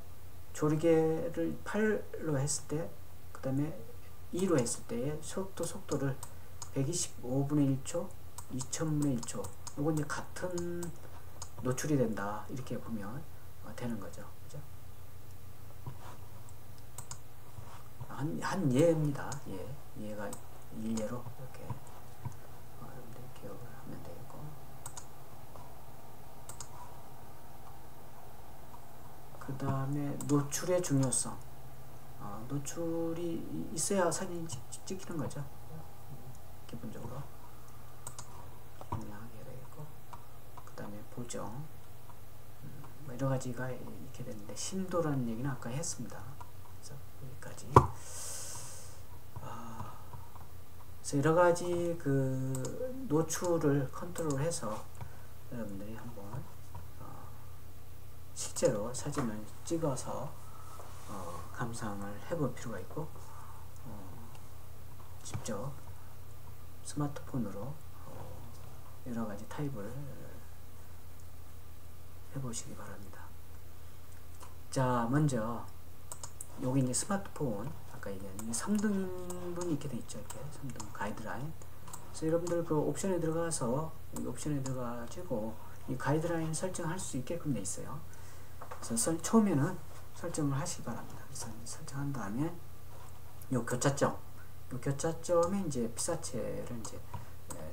조리개를 8로 했을 때, 그 다음에 2로 했을 때의 셔터 속도를 125분의 1초, 2000분의 1초, 요건 이제 같은 노출이 된다, 이렇게 보면 되는 거죠. 그죠? 한 예입니다. 예가 일례로 이렇게 여러분들 기억을 하면 되겠고, 그 다음에 노출의 중요성. 노출이 있어야 사진이 찍히는 거죠. 기본적으로 중요하게 되겠고, 그 다음에 보정, 여러 가지가 있게 되는데, 심도라는 얘기는 아까 했습니다. 그래서 여기까지. 그래서 여러 가지 그 노출을 컨트롤해서 여러분들이 한번 실제로 사진을 찍어서 감상을 해볼 필요가 있고, 직접 스마트폰으로 여러 가지 타입을 해보시기 바랍니다. 자, 먼저 여기 이제 스마트폰, 아까 얘기한 3등분이 이렇게 돼 있죠. 이렇게 3등 가이드라인. 그래서 여러분들 그 옵션에 들어가서, 이 옵션에 들어가지고 이 가이드라인 설정할 수 있게끔 돼 있어요. 그래서 처음에는 설정을 하시기 바랍니다. 그래서 설정한 다음에 요 교차점에 이제 피사체를 이제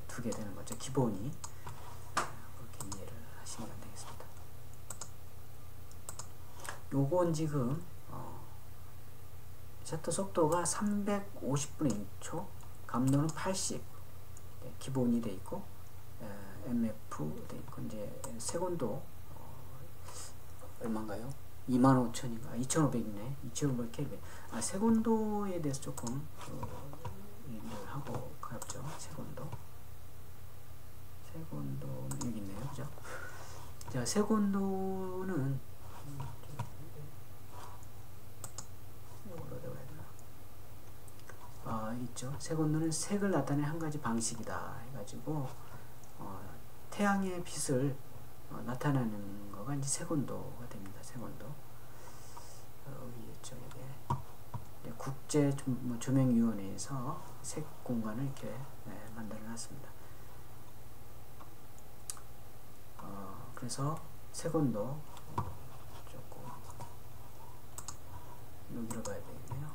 두게 되는 거죠. 기본이. 그렇게 이해를 하시면 되겠습니다. 요건 지금 셔터 속도가 350분의 1초, 감도는 80, 기본이 돼 있고, MF 돼 있고, 이제 세곤도 얼마인가요? 25,000인가? 2,500이네. 2,500켈빈. 세곤도에 대해서 조금 얘기를 하고 가죠. 세곤도는 여기 있네요. 그죠? 자, 세곤도는 이걸로 들어가야 되나? 있죠. 세곤도는 색을 나타내는 한 가지 방식이다 해가지고 태양의 빛을 나타내는 거가 이제 세곤도가 됩니다. 세곤도. 여기 있죠. 이게 국제 조명위원회에서 색 공간을 이렇게 만들어 놨습니다. 그래서 세곤도 조금 여기로 가야 되겠네요.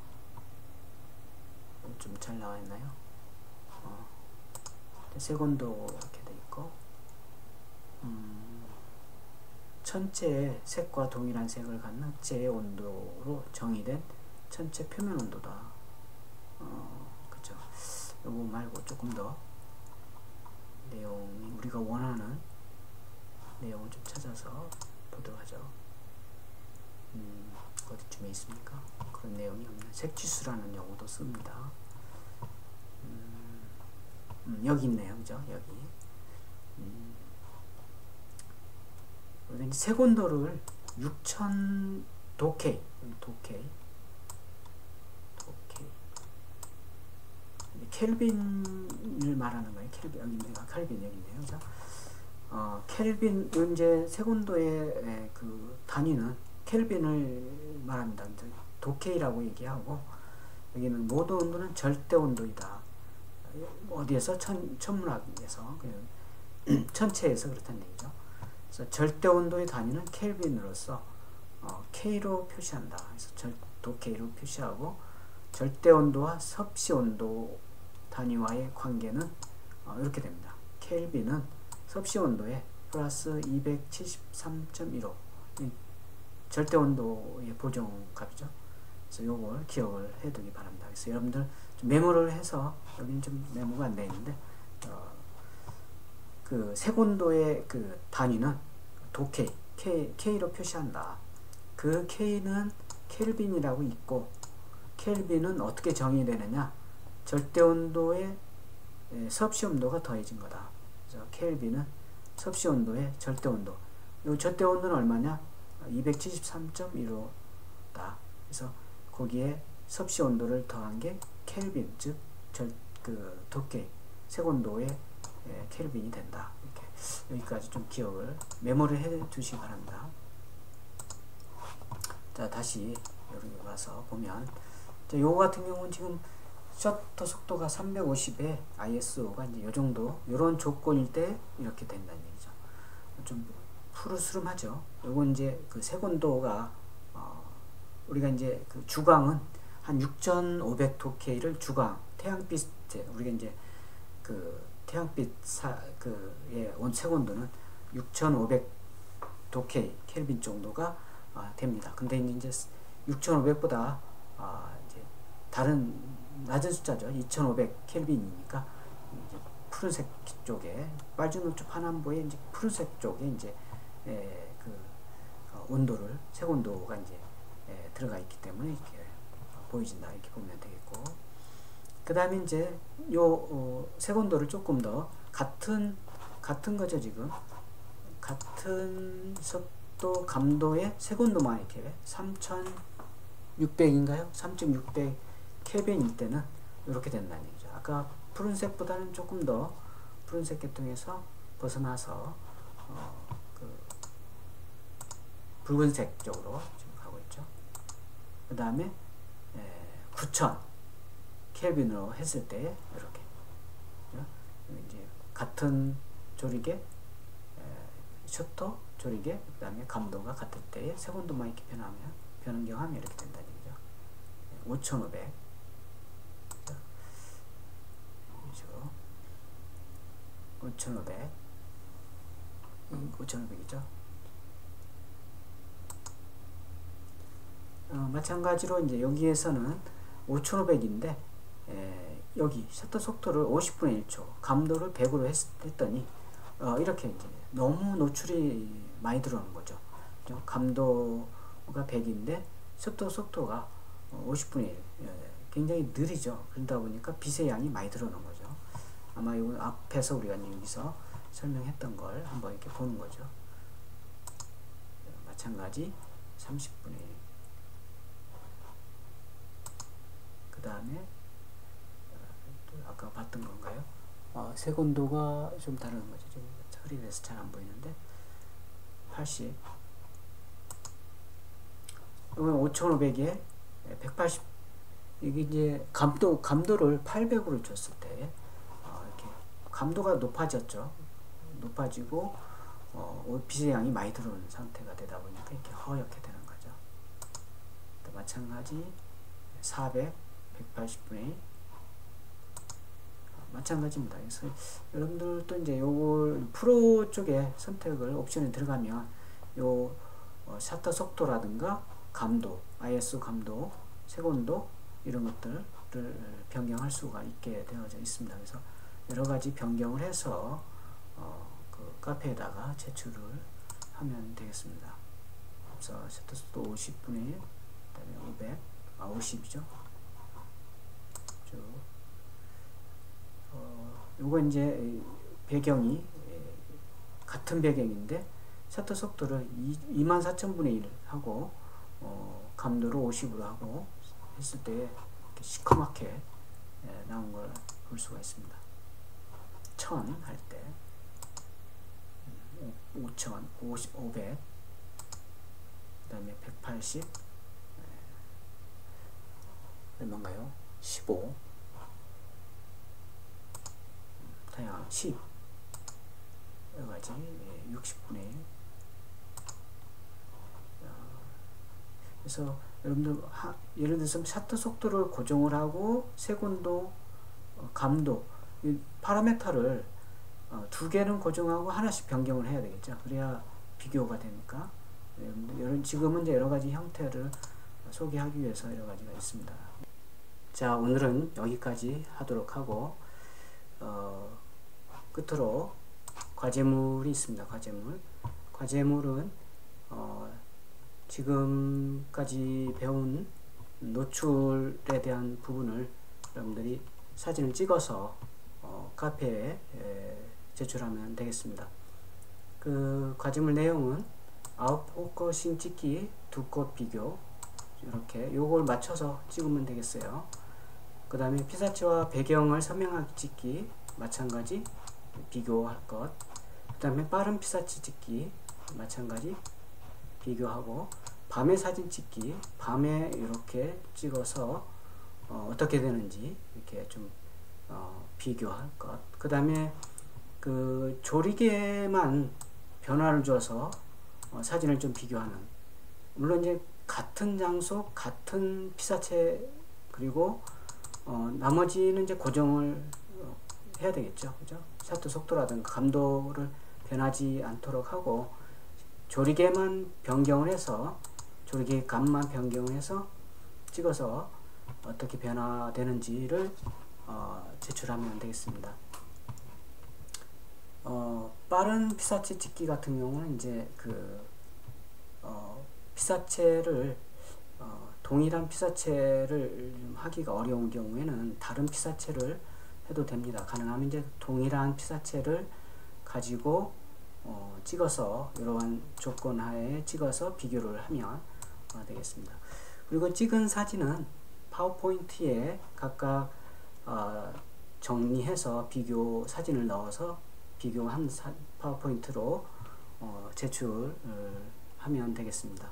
좀 잘 나와 있나요? 세곤도 이렇게 돼 있고, 전체의 색과 동일한 색을 갖는 흑제의 온도로 정의된 전체 표면 온도다. 그쵸. 요거 말고 조금 더 내용이 우리가 원하는 내용을 좀 찾아서 보도록 하죠. 어디쯤에 있습니까? 그런 내용이 없는 색지수라는 용어도 씁니다. 여기 있네요. 그죠? 여기. 우리가 이제 세곤도를 6000 도케이 켈빈을 말하는 거예요. 켈빈 여기입니다. 켈빈 여기네요. 그죠? 켈빈 이제 세곤도의 그 단위는 켈빈을 말합니다. 도케이라고 얘기하고 여기는 모든 온도는 절대 온도이다. 어디에서 천문학에서 천체에서 그렇다는 얘기죠. 그래서 절대 온도의 단위는 켈빈으로서 K로 표시한다. 그래서 도케이로 표시하고 절대 온도와 섭씨 온도 단위와의 관계는 이렇게 됩니다. 켈빈은 섭씨 온도에 플러스 273.15 절대 온도의 보정값이죠. 그래서 요걸 기억을 해두기 바랍니다. 그래서 여러분들 좀 메모를 해서 여기는 좀 메모가 안 되어 있는데 그 색온도의 그 단위는 도케이 K로 표시한다. 그 K는 켈빈이라고 있고 켈빈은 어떻게 정의되느냐? 절대 온도에 섭씨 온도가 더해진 거다. 그래서 켈빈은 섭씨 온도의 절대 온도. 이 절대 온도는 얼마냐? 273.15다. 그래서 거기에 섭씨 온도를 더한 게 켈빈, 즉 도케이, 색온도의 켈빈이 된다. 이렇게 여기까지 좀 기억을 메모를 해 두시기 바랍니다. 자, 다시 여기 와서 보면 자, 요거 같은 경우는 지금 셔터 속도가 350에 ISO가 이제 요 정도 요런 조건일 때 이렇게 된다는 얘기죠. 좀 푸르스름하죠. 요거 이제 그 색온도가 우리가 이제 그 주광은 한 6,500도K를 주광 태양빛에 우리가 이제 그 태양빛 색온도는 6,500도K 켈빈 정도가 됩니다. 근데 이제 6,500보다 이제 다른 낮은 숫자죠. 2,500 켈빈이니까 이제 푸른색 쪽에 빨주노초 파남보의 이제 푸른색 쪽에 이제 그 온도를 색온도가 이제 들어가 있기 때문에 이렇게 보여진다 이렇게 보면 되겠고, 그 다음에 이제 요 색온도를 조금 더 같은 거죠. 지금 같은 속도 감도의 색온도만 이렇게 3,600인가요? 3,600 켈빈일 때는 이렇게 된다는 얘기죠. 아까 푸른색보다는 조금 더 푸른색 계통에서 벗어나서 그 붉은색 쪽으로 지금 가고 있죠. 그 다음에 9,000 켈빈으로 했을 때 이렇게 이제 같은 조리개 셔터 조리개 그 다음에 감도가 같을 때에 색온도만 이렇게 변경하면 이렇게 된다는 얘기죠. 5,500 5,500 5,500이죠. 마찬가지로 이제 여기에서는 5,500인데 여기 셔터 속도를 50분의 1초 감도를 100으로 했더니 이렇게 이제 너무 노출이 많이 들어오는 거죠. 감도가 100인데 셔터 속도가 50분의 1 굉장히 느리죠. 그러다 보니까 빛의 양이 많이 들어오는 거죠. 아마 이건 앞에서 우리가 여기서 설명했던 걸 한번 이렇게 보는 거죠. 마찬가지 30분의 1. 그 다음에 아까 봤던 건가요? 색온도가 좀 다른 거죠. 지금 흐릿해서 잘 안 보이는데 80. 이건 5,500에 180. 이게 이제 감도를 800으로 줬을 때 이렇게 감도가 높아졌죠. 높아지고 빛의 양이 많이 들어오는 상태가 되다 보니까 이렇게 허옇게 되는 거죠. 또 마찬가지 400, 180분의 1 마찬가지입니다. 그래서 여러분들도 이제 요걸 프로 쪽에 선택을 옵션에 들어가면 요 셔터 속도라든가 감도, ISO 감도, 색온도 이런 것들을 변경할 수가 있게 되어져 있습니다. 그래서 여러 가지 변경을 해서 그 카페에다가 제출을 하면 되겠습니다. 그래서 셔터 속도 50분의 1, 그다음에 50이죠. 요거 이제 배경이 같은 배경인데 셔터 속도를 24,000분의 1 하고 감도를 50으로 하고 했을 때 이렇게 시커멓게 나온 걸 볼 수가 있습니다. 1000 할 때 5000, 500, 그 다음에 180, 얼마인가요? 15, 다양한 10, 여러가지 60분의 1. 그래서 여러분들 예를 들어서 셔터 속도를 고정을 하고 세곤도, 감도, 이 파라메터를 두 개는 고정하고 하나씩 변경을 해야 되겠죠. 그래야 비교가 되니까. 지금은 이제 여러 가지 형태를 소개하기 위해서 여러 가지가 있습니다. 자, 오늘은 여기까지 하도록 하고, 끝으로 과제물이 있습니다. 과제물은 지금까지 배운 노출에 대한 부분을 여러분들이 사진을 찍어서 카페에 제출하면 되겠습니다. 그 과제물 내용은 아웃포커싱 찍기, 두 꽃 비교, 이렇게 요걸 맞춰서 찍으면 되겠어요. 그 다음에 피사체와 배경을 선명하게 찍기, 마찬가지 비교할 것. 그 다음에 빠른 피사체 찍기, 마찬가지 비교하고, 밤에 사진 찍기, 밤에 이렇게 찍어서 어떻게 되는지 이렇게 좀 비교할 것. 그 다음에 그 조리개만 변화를 줘서 사진을 좀 비교하는, 물론 이제 같은 장소, 같은 피사체, 그리고 나머지는 이제 고정을 해야 되겠죠. 그죠? 셔터 속도라든가 감도를 변하지 않도록 하고, 조리개만 변경을 해서, 조리개 값만 변경을 해서 찍어서 어떻게 변화되는지를 제출하면 되겠습니다. 빠른 피사체 찍기 같은 경우는 이제 피사체를 동일한 피사체를 하기가 어려운 경우에는 다른 피사체를 해도 됩니다. 가능하면 이제 동일한 피사체를 가지고 찍어서 이러한 조건 하에 찍어서 비교를 하면 되겠습니다. 그리고 찍은 사진은 파워포인트에 각각 정리해서 비교 사진을 넣어서 비교한 파워포인트로 제출하면 되겠습니다.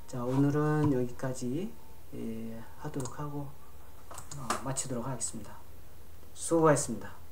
자, 오늘은 여기까지 하도록 하고 마치도록 하겠습니다. 수고하셨습니다.